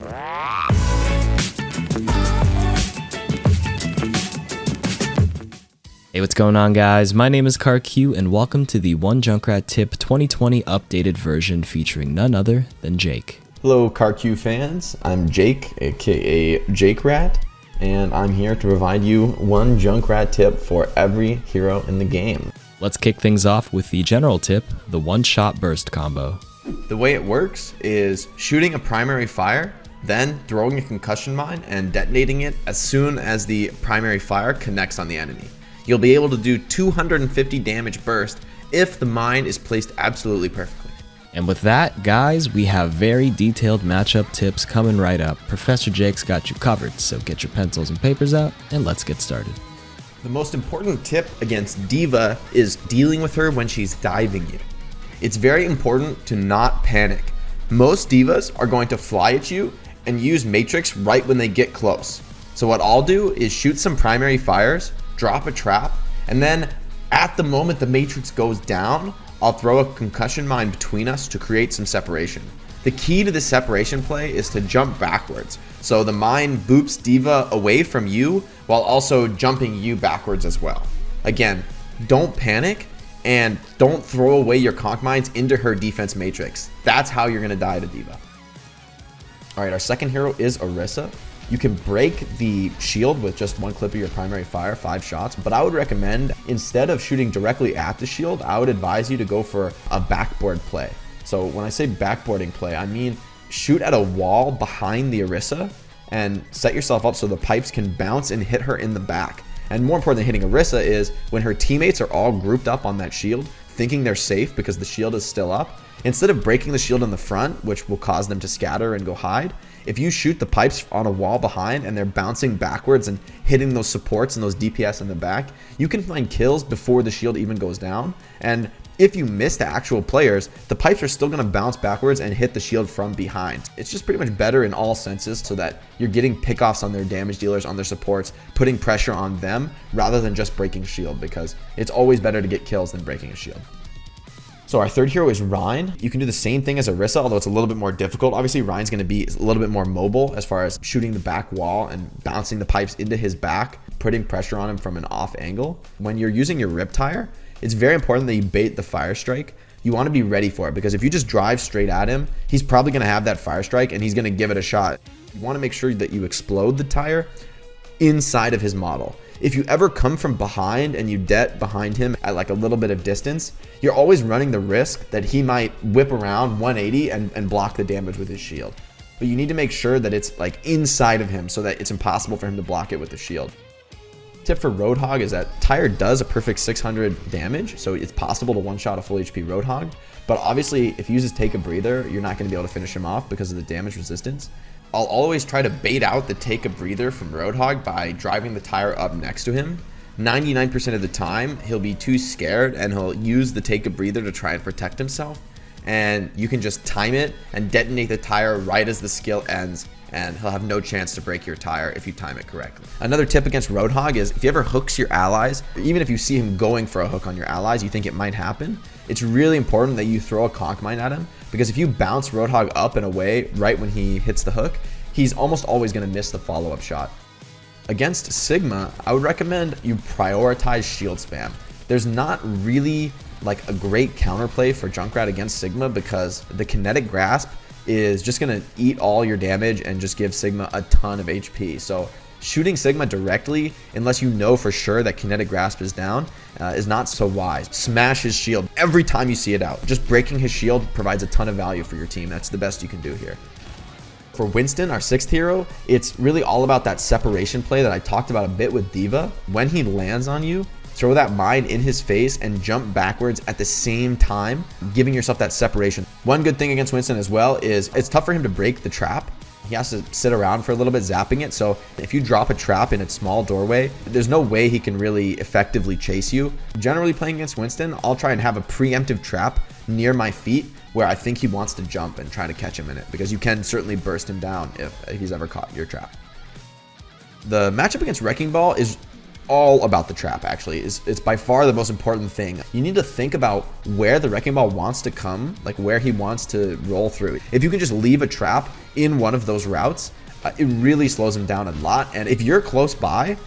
Hey, what's going on, guys? My name is KarQ, and welcome to the One Junkrat Tip 2020 updated version featuring none other than Jake. Hello, KarQ fans. I'm Jake, aka JUNKRAT, and I'm here to provide you one Junkrat tip for every hero in the game. Let's kick things off with the general tip, the one-shot burst combo. The way it works is shooting a primary fire, then throwing a concussion mine and detonating it as soon as the primary fire connects on the enemy. You'll be able to do 250 damage burst if the mine is placed absolutely perfectly. And with that, guys, we have very detailed matchup tips coming right up. Professor Jake's got you covered, so get your pencils and papers out and let's get started. The most important tip against D.Va is dealing with her when she's diving you. It's very important to not panic. Most D.Vas are going to fly at you and use Matrix right when they get close. So what I'll do is shoot some primary fires, drop a trap, and then at the moment the Matrix goes down, I'll throw a concussion mine between us to create some separation. The key to this separation play is to jump backwards. So the mine boops D.Va away from you while also jumping you backwards as well. Again, don't panic and don't throw away your conch mines into her defense matrix. That's how you're gonna die to D.Va. All right, our second hero is Orisa. You can break the shield with just one clip of your primary fire, 5 shots, but I would recommend instead of shooting directly at the shield, I would advise you to go for a backboard play. So when I say backboarding play, I mean shoot at a wall behind the Orisa and set yourself up so the pipes can bounce and hit her in the back. And more important than hitting Orisa is when her teammates are all grouped up on that shield, thinking they're safe because the shield is still up, instead of breaking the shield in the front, which will cause them to scatter and go hide, if you shoot the pipes on a wall behind and they're bouncing backwards and hitting those supports and those DPS in the back, you can find kills before the shield even goes down. And if you miss the actual players, the pipes are still going to bounce backwards and hit the shield from behind. It's just pretty much better in all senses so that you're getting pickoffs on their damage dealers, on their supports, putting pressure on them rather than just breaking shield, because it's always better to get kills than breaking a shield. So our third hero is Rein. You can do the same thing as Orisa, although it's a little bit more difficult. Obviously, Rein's going to be a little bit more mobile as far as shooting the back wall and bouncing the pipes into his back, putting pressure on him from an off angle. When you're using your Riptire, it's very important that you bait the fire strike. You want to be ready for it, because if you just drive straight at him, he's probably going to have that fire strike and he's going to give it a shot. You want to make sure that you explode the tire inside of his model. If you ever come from behind and you det behind him at like a little bit of distance, you're always running the risk that he might whip around 180 and block the damage with his shield. But you need to make sure that it's like inside of him so that it's impossible for him to block it with the shield. Tip for Roadhog is that Tire does a perfect 600 damage, so it's possible to one-shot a full HP Roadhog. But obviously, if he uses Take a Breather, you're not going to be able to finish him off because of the damage resistance. I'll always try to bait out the Take a Breather from Roadhog by driving the Tire up next to him. 99% of the time, he'll be too scared and he'll use the Take a Breather to try and protect himself. And you can just time it and detonate the Tire right as the skill ends, and he'll have no chance to break your tire if you time it correctly. Another tip against Roadhog is if he ever hooks your allies, even if you see him going for a hook on your allies, you think it might happen, it's really important that you throw a conch mine at him, because if you bounce Roadhog up and away right when he hits the hook, he's almost always going to miss the follow-up shot. Against Sigma, I would recommend you prioritize shield spam. There's not really like a great counterplay for Junkrat against Sigma, because the kinetic grasp is just going to eat all your damage and just give Sigma a ton of HP. So shooting Sigma directly, unless you know for sure that kinetic grasp is down, is not so wise. Smash his shield every time you see it out. Just breaking his shield provides a ton of value for your team. That's the best you can do here. For Winston, our sixth hero, it's really all about that separation play that I talked about a bit with D.Va. When he lands on you, throw that mine in his face and jump backwards at the same time, giving yourself that separation. One good thing against Winston as well is it's tough for him to break the trap. He has to sit around for a little bit zapping it. So if you drop a trap in its small doorway, there's no way he can really effectively chase you. Generally playing against Winston, I'll try and have a preemptive trap near my feet where I think he wants to jump and try to catch him in it, because you can certainly burst him down if he's ever caught your trap. The matchup against Wrecking Ball is all about the trap, actually. It's by far the most important thing. You need to think about where the Wrecking Ball wants to come, like where he wants to roll through. If you can just leave a trap in one of those routes, it really slows him down a lot. And if you're close by,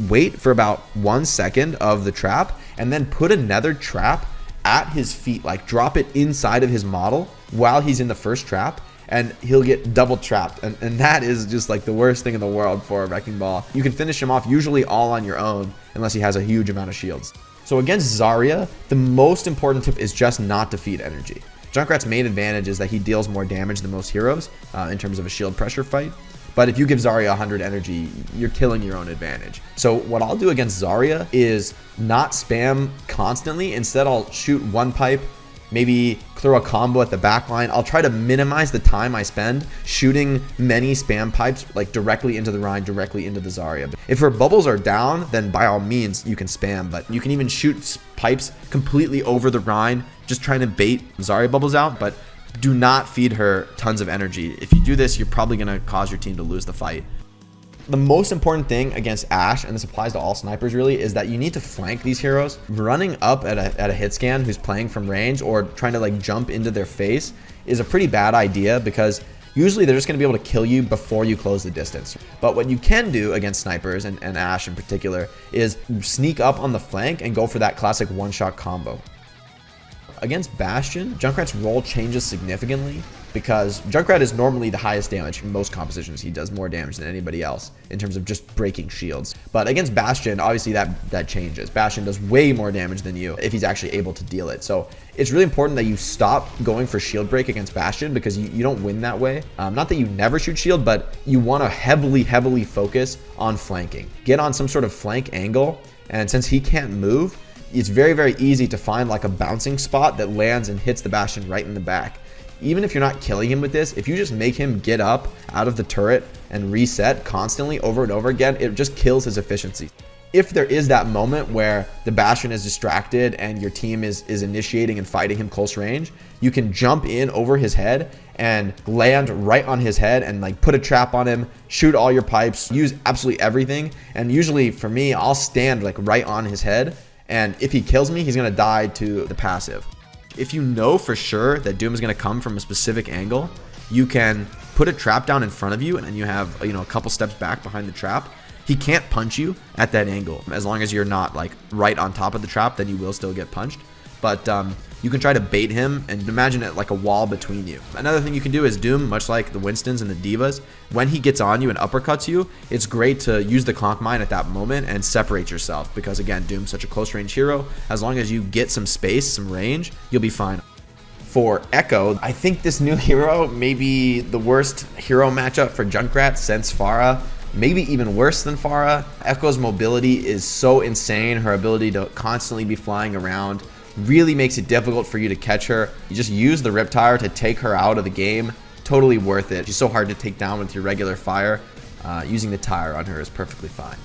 wait for about 1 second of the trap and then put another trap at his feet, like drop it inside of his model while he's in the first trap, and he'll get double trapped. And that is just like the worst thing in the world for a Wrecking Ball. You can finish him off usually all on your own unless he has a huge amount of shields. So against Zarya, the most important tip is just not to feed energy. Junkrat's main advantage is that he deals more damage than most heroes in terms of a shield pressure fight. But if you give Zarya 100 energy, you're killing your own advantage. So what I'll do against Zarya is not spam constantly. Instead, I'll shoot one pipe, maybe throw a combo at the back line. I'll try to minimize the time I spend shooting many spam pipes like directly into the Rein, directly into the Zarya. If her bubbles are down, then by all means you can spam, but you can even shoot pipes completely over the Rein, just trying to bait Zarya bubbles out, but do not feed her tons of energy. If you do this, you're probably going to cause your team to lose the fight. The most important thing against Ashe, and this applies to all snipers really, is that you need to flank these heroes. Running up at a Hitscan who's playing from range or trying to like jump into their face is a pretty bad idea, because usually they're just going to be able to kill you before you close the distance. But what you can do against snipers, and Ashe in particular, is sneak up on the flank and go for that classic one-shot combo. Against Bastion, Junkrat's role changes significantly because Junkrat is normally the highest damage in most compositions. He does more damage than anybody else in terms of just breaking shields. But against Bastion, obviously that changes. Bastion does way more damage than you if he's actually able to deal it. So it's really important that you stop going for shield break against Bastion, because you don't win that way. Not that you never shoot shield, but you want to heavily focus on flanking. Get on some sort of flank angle, and since he can't move, it's very easy to find like a bouncing spot that lands and hits the Bastion right in the back. Even if you're not killing him with this, if you just make him get up out of the turret and reset constantly over and over again, it just kills his efficiency. If there is that moment where the Bastion is distracted and your team is initiating and fighting him close range, you can jump in over his head and land right on his head and like put a trap on him, shoot all your pipes, use absolutely everything. And usually for me, I'll stand like right on his head, and if he kills me, he's gonna die to the passive. If you know for sure that Doom is gonna come from a specific angle, you can put a trap down in front of you, and you have a couple steps back behind the trap. He can't punch you at that angle. As long as you're not like right on top of the trap, then you will still get punched. But you can try to bait him and imagine it like a wall between you. Another thing you can do is Doom, much like the Winstons and the Divas, when he gets on you and uppercuts you, it's great to use the Conk Mine at that moment and separate yourself, because again, Doom's such a close range hero. As long as you get some space, some range, you'll be fine. For Echo, I think this new hero may be the worst hero matchup for Junkrat since Pharah. Maybe even worse than Pharah. Echo's mobility is so insane. Her ability to constantly be flying around really makes it difficult for you to catch her. You just use the Riptire to take her out of the game. Totally worth it. She's so hard to take down with your regular fire. Using the tire on her is perfectly fine.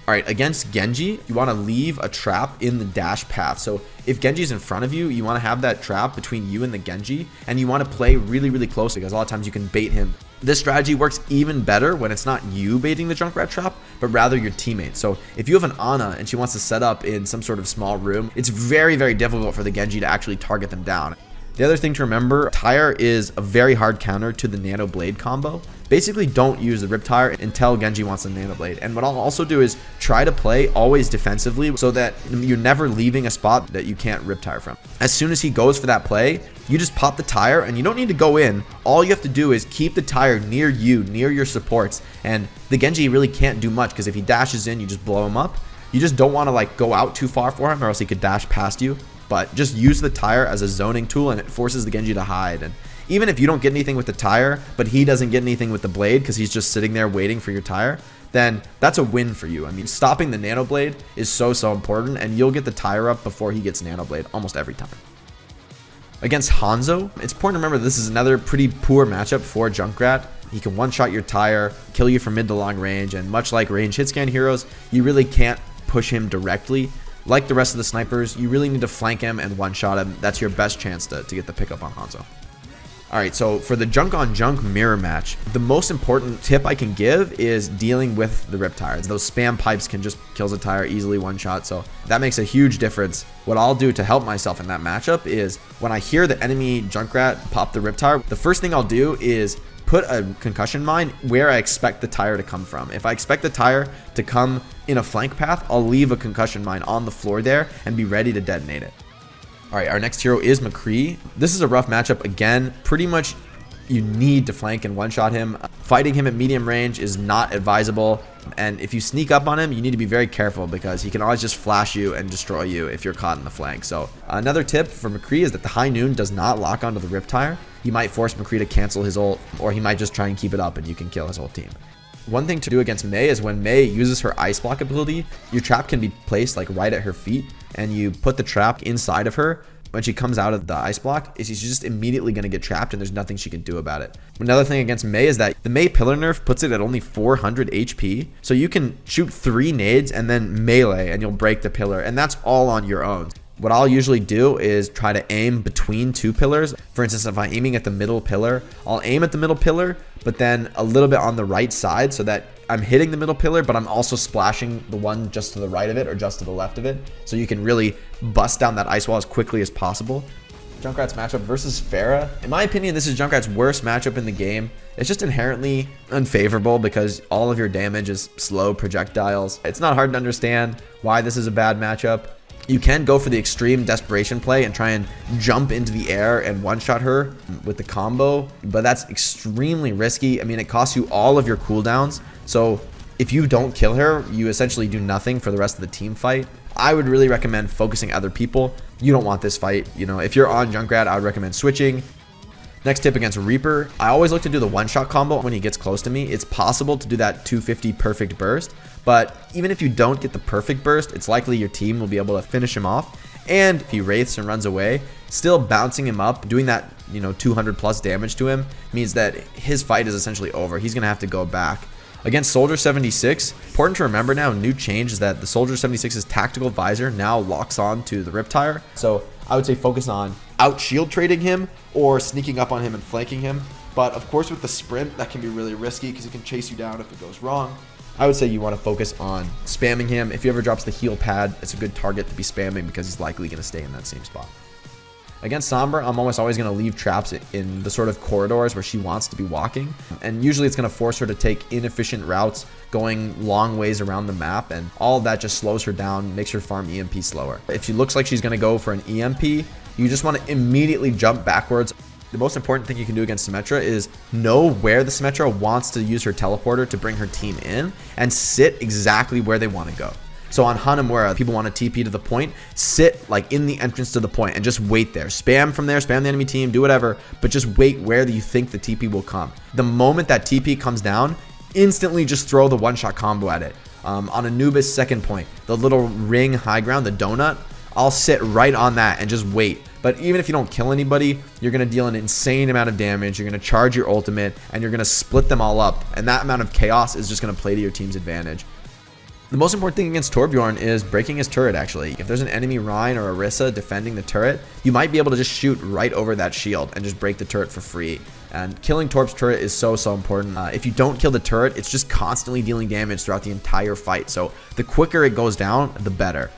Alright, against Genji, you want to leave a trap in the dash path. So if Genji's in front of you, you want to have that trap between you and the Genji, and you want to play really close, because a lot of times you can bait him. This strategy works even better when it's not you baiting the Junkrat trap, but rather your teammate. So if you have an Ana and she wants to set up in some sort of small room, it's very difficult for the Genji to actually target them down. The other thing to remember, Tire is a very hard counter to the Nano Blade combo. Basically, don't use the Riptire until Genji wants the Nano Blade. And what I'll also do is try to play always defensively so that you're never leaving a spot that you can't Riptire from. As soon as he goes for that play, you just pop the tire and you don't need to go in. All you have to do is keep the tire near you, near your supports. And the Genji really can't do much, because if he dashes in, you just blow him up. You just don't want to like go out too far for him, or else he could dash past you. But just use the tire as a zoning tool, and it forces the Genji to hide. And even if you don't get anything with the tire, but he doesn't get anything with the blade because he's just sitting there waiting for your tire, then that's a win for you. I mean, stopping the Nano Blade is so important, and you'll get the tire up before he gets Nano Blade almost every time. Against Hanzo, it's important to remember this is another pretty poor matchup for Junkrat. He can one-shot your tire, kill you from mid to long range, and much like range hitscan heroes, you really can't push him directly. Like the rest of the snipers, you really need to flank him and one-shot him. That's your best chance to get the pickup on Hanzo. All right, so for the junk on junk mirror match, the most important tip I can give is dealing with the Riptires. Those spam pipes can just kill the tire easily one shot, so that makes a huge difference. What I'll do to help myself in that matchup is when I hear the enemy Junkrat pop the Riptire, the first thing I'll do is put a concussion mine where I expect the tire to come from. If I expect the tire to come in a flank path, I'll leave a concussion mine on the floor there and be ready to detonate it. All right, our next hero is McCree. This is a rough matchup. Again, pretty much you need to flank and one-shot him. Fighting him at medium range is not advisable. And if you sneak up on him, you need to be very careful because he can always just flash you and destroy you if you're caught in the flank. So another tip for McCree is that the high noon does not lock onto the Riptire. You might force McCree to cancel his ult, or he might just try and keep it up and you can kill his whole team. One thing to do against Mei is when Mei uses her ice block ability, your trap can be placed like right at her feet, and you put the trap inside of her. When she comes out of the ice block, she's just immediately going to get trapped and there's nothing she can do about it. Another thing against Mei is that the Mei pillar nerf puts it at only 400 HP. So you can shoot 3 nades and then melee and you'll break the pillar, and that's all on your own. What I'll usually do is try to aim between 2 pillars. For instance, if I'm aiming at the middle pillar, I'll aim at the middle pillar, but then a little bit on the right side so that I'm hitting the middle pillar, but I'm also splashing the one just to the right of it or just to the left of it. So you can really bust down that ice wall as quickly as possible. Junkrat's matchup versus Pharah. In my opinion, this is Junkrat's worst matchup in the game. It's just inherently unfavorable because all of your damage is slow projectiles. It's not hard to understand why this is a bad matchup. You can go for the extreme desperation play and try and jump into the air and one-shot her with the combo, but that's extremely risky. I mean, it costs you all of your cooldowns. So if you don't kill her, you essentially do nothing for the rest of the team fight. I would really recommend focusing other people. You don't want this fight. You know, if you're on Junkrat, I would recommend switching. Next tip against Reaper, I always look to do the one-shot combo when he gets close to me. It's possible to do that 250 perfect burst, but even if you don't get the perfect burst, it's likely your team will be able to finish him off. And if he wraiths and runs away, still bouncing him up, doing that, 200 plus damage to him means that his fight is essentially over. He's going to have to go back. Against Soldier 76, important to remember now, new change is that the Soldier 76's tactical visor now locks on to the Riptire. So I would say focus on out shield trading him or sneaking up on him and flanking him. But of course with the sprint, that can be really risky because it can chase you down if it goes wrong. I would say you want to focus on spamming him. If he ever drops the heal pad, it's a good target to be spamming because he's likely going to stay in that same spot. Against Sombra, I'm almost always going to leave traps in the sort of corridors where she wants to be walking. And usually it's going to force her to take inefficient routes, going long ways around the map. And all of that just slows her down, makes her farm EMP slower. If she looks like she's going to go for an EMP, you just want to immediately jump backwards. The most important thing you can do against Symmetra is know where the Symmetra wants to use her teleporter to bring her team in and sit exactly where they want to go. So on Hanamura, people want to TP to the point, sit like in the entrance to the point and just wait there. Spam from there, spam the enemy team, do whatever, but just wait where you think the TP will come. The moment that TP comes down, instantly just throw the one-shot combo at it. On Anubis' second point, the little ring high ground, the donut, I'll sit right on that and just wait. But even if you don't kill anybody, you're going to deal an insane amount of damage. You're going to charge your ultimate and you're going to split them all up. And that amount of chaos is just going to play to your team's advantage. The most important thing against Torbjorn is breaking his turret, actually. If there's an enemy Rein or Orisa defending the turret, you might be able to just shoot right over that shield and just break the turret for free. And killing Torb's turret is so important. If you don't kill the turret, it's just constantly dealing damage throughout the entire fight. So the quicker it goes down, the better.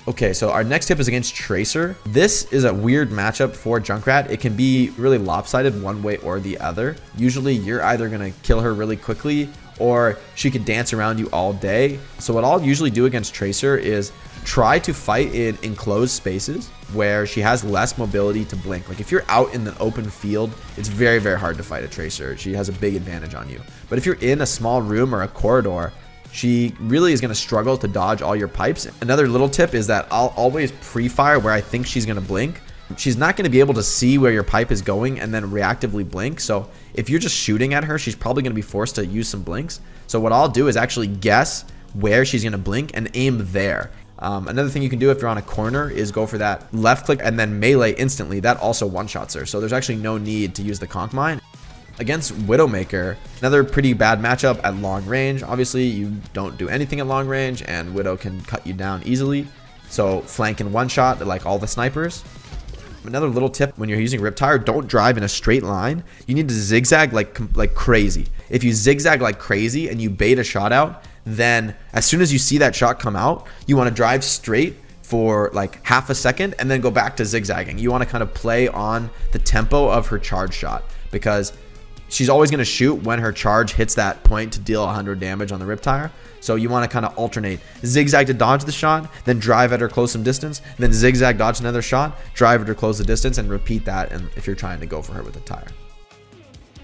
Okay, so our next tip is against Tracer. This is a weird matchup for Junkrat. It can be really lopsided one way or the other. Usually you're either going to kill her really quickly or she could dance around you all day. So what I'll usually do against Tracer is try to fight in enclosed spaces where she has less mobility to blink. Like if you're out in the open field, it's very hard to fight a Tracer. She has a big advantage on you. But if you're in a small room or a corridor, she really is going to struggle to dodge all your pipes. Another little tip is that I'll always pre-fire where I think she's going to blink. She's not going to be able to see where your pipe is going and then reactively blink. So if you're just shooting at her, she's probably going to be forced to use some blinks. So what I'll do is actually guess where she's going to blink and aim there. Another thing you can do if you're on a corner is go for that left click and then melee instantly. That also one-shots her. So there's actually no need to use the conk mine. Against Widowmaker, another pretty bad matchup at long range. Obviously, you don't do anything at long range, and Widow can cut you down easily. So flank and one shot like all the snipers. Another little tip when you're using Riptire, don't drive in a straight line. You need to zigzag like crazy. If you zigzag like crazy and you bait a shot out, then as soon as you see that shot come out, you want to drive straight for like half a second and then go back to zigzagging. You want to kind of play on the tempo of her charge shot, because she's always going to shoot when her charge hits that point to deal 100 damage on the Riptire. So you want to kind of alternate, zigzag to dodge the shot, then drive at her close some distance, then zigzag dodge another shot, drive at her close the distance, and repeat that. And if you're trying to go for her with a tire,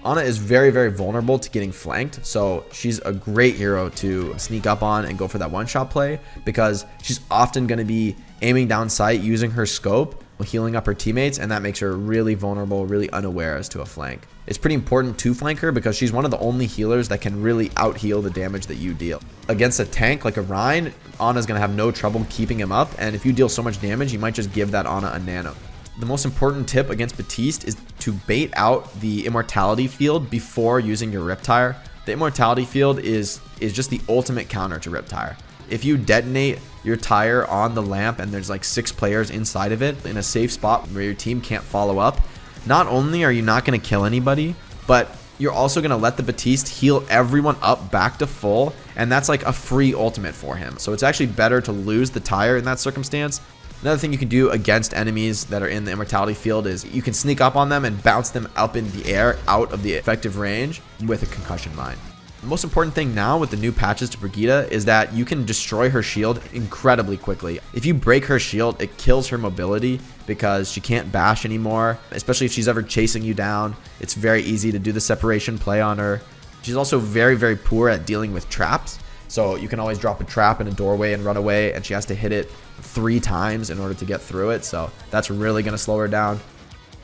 Ana is very, very vulnerable to getting flanked, so she's a great hero to sneak up on and go for that one-shot play, because she's often going to be aiming down sight, using her scope, healing up her teammates, and that makes her really vulnerable, really unaware as to a flank. It's pretty important to flank her because she's one of the only healers that can really out-heal the damage that you deal. Against a tank like a Rein, Ana's going to have no trouble keeping him up, and if you deal so much damage, you might just give that Ana a nano. The most important tip against Baptiste is to bait out the immortality field before using your Riptire. The immortality field is just the ultimate counter to Riptire. If you detonate your tire on the lamp and there's like 6 players inside of it in a safe spot where your team can't follow up, not only are you not going to kill anybody, but you're also going to let the Baptiste heal everyone up back to full, and that's like a free ultimate for him. So it's actually better to lose the tire in that circumstance. Another thing you can do against enemies that are in the immortality field is you can sneak up on them and bounce them up in the air out of the effective range with a concussion mine. The most important thing now with the new patches to Brigitte is that you can destroy her shield incredibly quickly. If you break her shield, it kills her mobility because she can't bash anymore, especially if she's ever chasing you down. It's very easy to do the separation play on her. She's also very, very poor at dealing with traps. So you can always drop a trap in a doorway and run away, and she has to hit it 3 times in order to get through it. So that's really going to slow her down.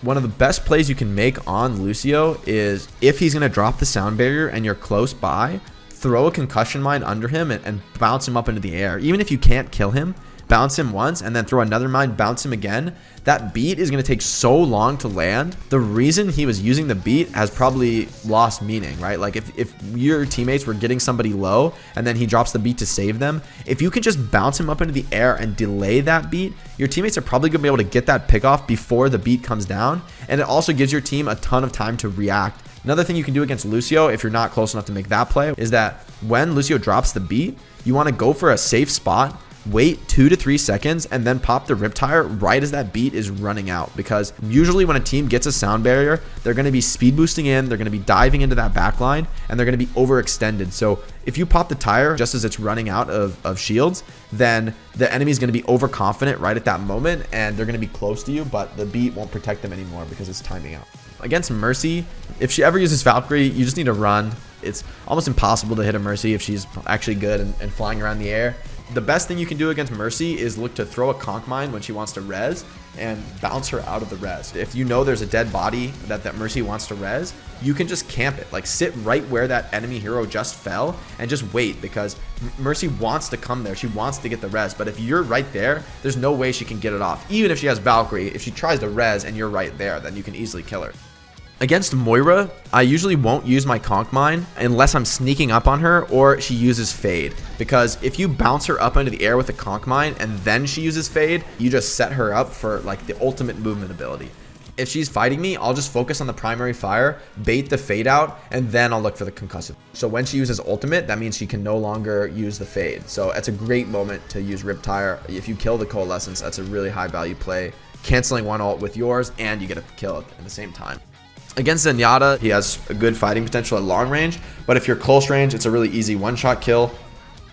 One of the best plays you can make on Lucio is if he's going to drop the sound barrier and you're close by, throw a concussion mine under him and bounce him up into the air. Even if you can't kill him, bounce him once and then throw another mine, bounce him again. That beat is going to take so long to land. The reason he was using the beat has probably lost meaning, right? Like if your teammates were getting somebody low and then he drops the beat to save them, if you can just bounce him up into the air and delay that beat, your teammates are probably going to be able to get that pick off before the beat comes down. And it also gives your team a ton of time to react. Another thing you can do against Lucio, if you're not close enough to make that play, is that when Lucio drops the beat, you want to go for a safe spot, wait 2 to 3 seconds, and then pop the Riptire right as that beat is running out. Because usually when a team gets a sound barrier, they're going to be speed boosting in, they're going to be diving into that back line, and they're going to be overextended. So if you pop the tire just as it's running out of shields, then the enemy is going to be overconfident right at that moment, and they're going to be close to you, but the beat won't protect them anymore because it's timing out. Against Mercy, if she ever uses Valkyrie, you just need to run. It's almost impossible to hit a Mercy if she's actually good and flying around the air. The best thing you can do against Mercy is look to throw a conk mine when she wants to res and bounce her out of the res. If you know there's a dead body that Mercy wants to res, you can just camp it. Like sit right where that enemy hero just fell and just wait, because Mercy wants to come there. She wants to get the res, but if you're right there, there's no way she can get it off. Even if she has Valkyrie, if she tries to res and you're right there, then you can easily kill her. Against Moira, I usually won't use my conk mine unless I'm sneaking up on her or she uses fade, because if you bounce her up into the air with a conk mine and then she uses fade, you just set her up for like the ultimate movement ability. If she's fighting me, I'll just focus on the primary fire, bait the fade out, and then I'll look for the concussive. So when she uses ultimate, that means she can no longer use the fade. So it's a great moment to use Riptire. If you kill the Coalescence, that's a really high value play, canceling one ult with yours, and you get a kill at the same time. Against Zenyatta, he has a good fighting potential at long range, but if you're close range, it's a really easy one-shot kill.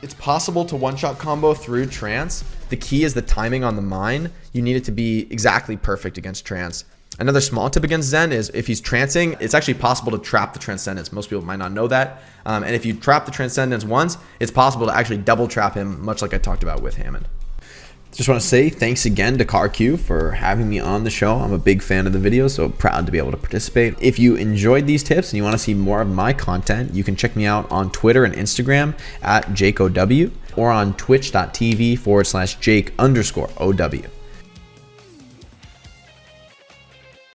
It's possible to one-shot combo through Trance. The key is the timing on the mine. You need it to be exactly perfect against Trance. Another small tip against Zen is if he's trancing, it's actually possible to trap the Transcendence. Most people might not know that. And if you trap the Transcendence once, it's possible to actually double trap him, much like I talked about with Hammond. Just want to say thanks again to KarQ for having me on the show. I'm a big fan of the video, so proud to be able to participate. If you enjoyed these tips and you want to see more of my content, you can check me out on Twitter and Instagram at JakeOW or on twitch.tv/Jake_OW.